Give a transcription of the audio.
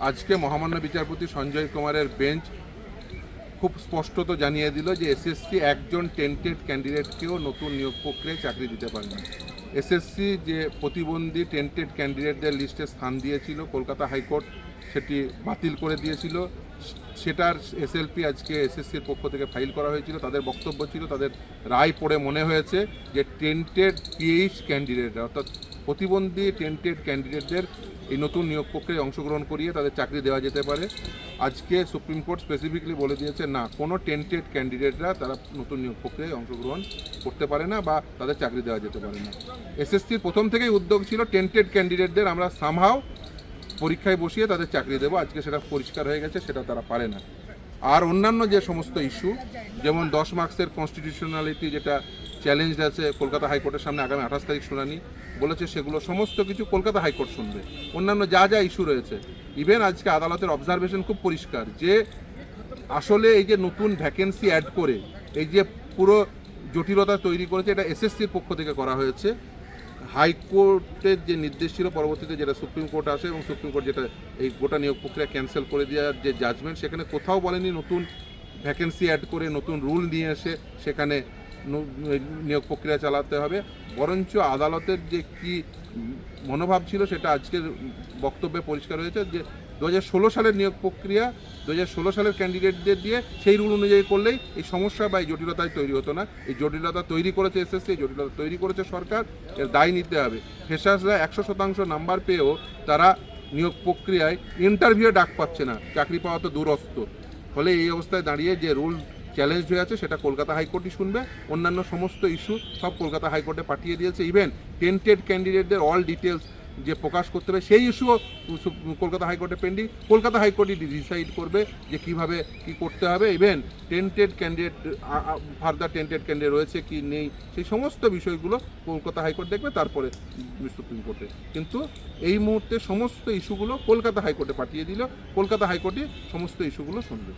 আজকে মহামান্য বিচারপতি সঞ্জয় কুমারের বেঞ্চ খুব স্পষ্টত জানিয়ে দিল যে এসএসসি একজন টেন্টেড ক্যান্ডিডেটকেও নতুন নিয়োগ প্রক্রিয়ায় চাকরি দিতে পারে না। এসএসসি যে প্রতিবন্ধী টেন্টেড ক্যান্ডিডেটদের লিস্টে স্থান দিয়েছিল, কলকাতা হাইকোর্ট সেটি বাতিল করে দিয়েছিল। সেটার এসএলপি আজকে এসএসসির পক্ষ থেকে ফাইল করা হয়েছিল। তাদের বক্তব্য ছিল, তাদের রায় পড়ে মনে হয়েছে যে টেন্টেড পিএইচ ক্যান্ডিডেট অর্থাৎ প্রতিবন্ধী টেন্টেড ক্যান্ডিডেটদের এই নতুন নিয়োগ প্রক্রিয়ায় অংশগ্রহণ করিয়ে তাদের চাকরি দেওয়া যেতে পারে। আজকে সুপ্রিম কোর্ট স্পেসিফিকলি বলে দিয়েছে না, কোনো টেন্টেড ক্যান্ডিডেটরা তারা নতুন নিয়োগ প্রক্রিয়ায় অংশগ্রহণ করতে পারে না বা তাদের চাকরি দেওয়া যেতে পারে না। এসএসসির প্রথম থেকেই উদ্যোগ ছিল টেন্টেড ক্যান্ডিডেটদের আমরা সামহাও পরীক্ষায় বসিয়ে তাদের চাকরি দেবো। আজকে সেটা পরিষ্কার হয়ে গেছে, সেটা তারা পারে না। আর অন্যান্য যে সমস্ত ইস্যু, যেমন 10 মার্কসের কনস্টিটিউশনালিটি যেটা চ্যালেঞ্জ আছে কলকাতা হাইকোর্টের সামনে আগামী 28 তারিখ শুনানি বলেছে, সেগুলো সমস্ত কিছু কলকাতা হাইকোর্ট শুনবে। অন্যান্য যা যা ইস্যু রয়েছে, ইভেন আজকে আদালতের অবজারভেশন খুব পরিষ্কার যে আসলে এই যে নতুন ভ্যাকেন্সি অ্যাড করে এই যে পুরো জটিলতা তৈরি করেছে, এটা এসএসসির পক্ষ থেকে করা হয়েছে। হাইকোর্টের যে নির্দেশ ছিল পরবর্তীতে যেটা সুপ্রিম কোর্ট আসে এবং সুপ্রিম কোর্ট যেটা এই গোটা নিয়োগ প্রক্রিয়া ক্যান্সেল করে দেওয়ার যে জাজমেন্ট, সেখানে কোথাও বলেনি নতুন ভ্যাকেন্সি অ্যাড করে নতুন রুল নিয়ে এসে সেখানে নিয়োগ প্রক্রিয়া চালাতে হবে। বরঞ্চ আদালতের যে কি মনোভাব ছিল সেটা আজকের বক্তব্যে পরিষ্কার হয়েছে যে 2016 সালের নিয়োগ প্রক্রিয়া 2016 সালের ক্যান্ডিডেটদের দিয়ে সেই রুল অনুযায়ী করলেই এই সমস্যা বা এই জটিলতায় তৈরি হতো না। এই জটিলতা তৈরি করেছে এসএসসি, এই জটিলতা তৈরি করেছে সরকার, এর দায় নিতে হবে। ফ্রেশার্সরা 100% নাম্বার পেয়েও তারা নিয়োগ প্রক্রিয়ায় ইন্টারভিউ ডাক পাচ্ছে না, চাকরি পাওয়া তো দূরস্থ। ফলে এই অবস্থায় দাঁড়িয়ে যে রুল চ্যালেঞ্জ হয়ে আছে সেটা কলকাতা হাইকোর্টই শুনবে। অন্যান্য সমস্ত ইস্যু সব কলকাতা হাইকোর্টে পাঠিয়ে দিয়েছে। ইভেন টেন্টেড ক্যান্ডিডেটদের অল ডিটেলস যে প্রকাশ করতে হবে সেই ইস্যুও কলকাতা হাইকোর্টে পেন্ডিং। কলকাতা হাইকোর্টই ডিসাইড করবে যে কিভাবে কি করতে হবে। Even tainted candidate further tainted candidate রয়েছে কি নেই সেই সমস্ত বিষয়গুলো কলকাতা হাইকোর্ট দেখবে, তারপরে সুপ্রিম কোর্টে। কিন্তু এই মুহূর্তে সমস্ত ইস্যুগুলো কলকাতা হাইকোর্টে পাঠিয়ে দিল, কলকাতা হাইকোর্টই সমস্ত ইস্যুগুলো শুনবে।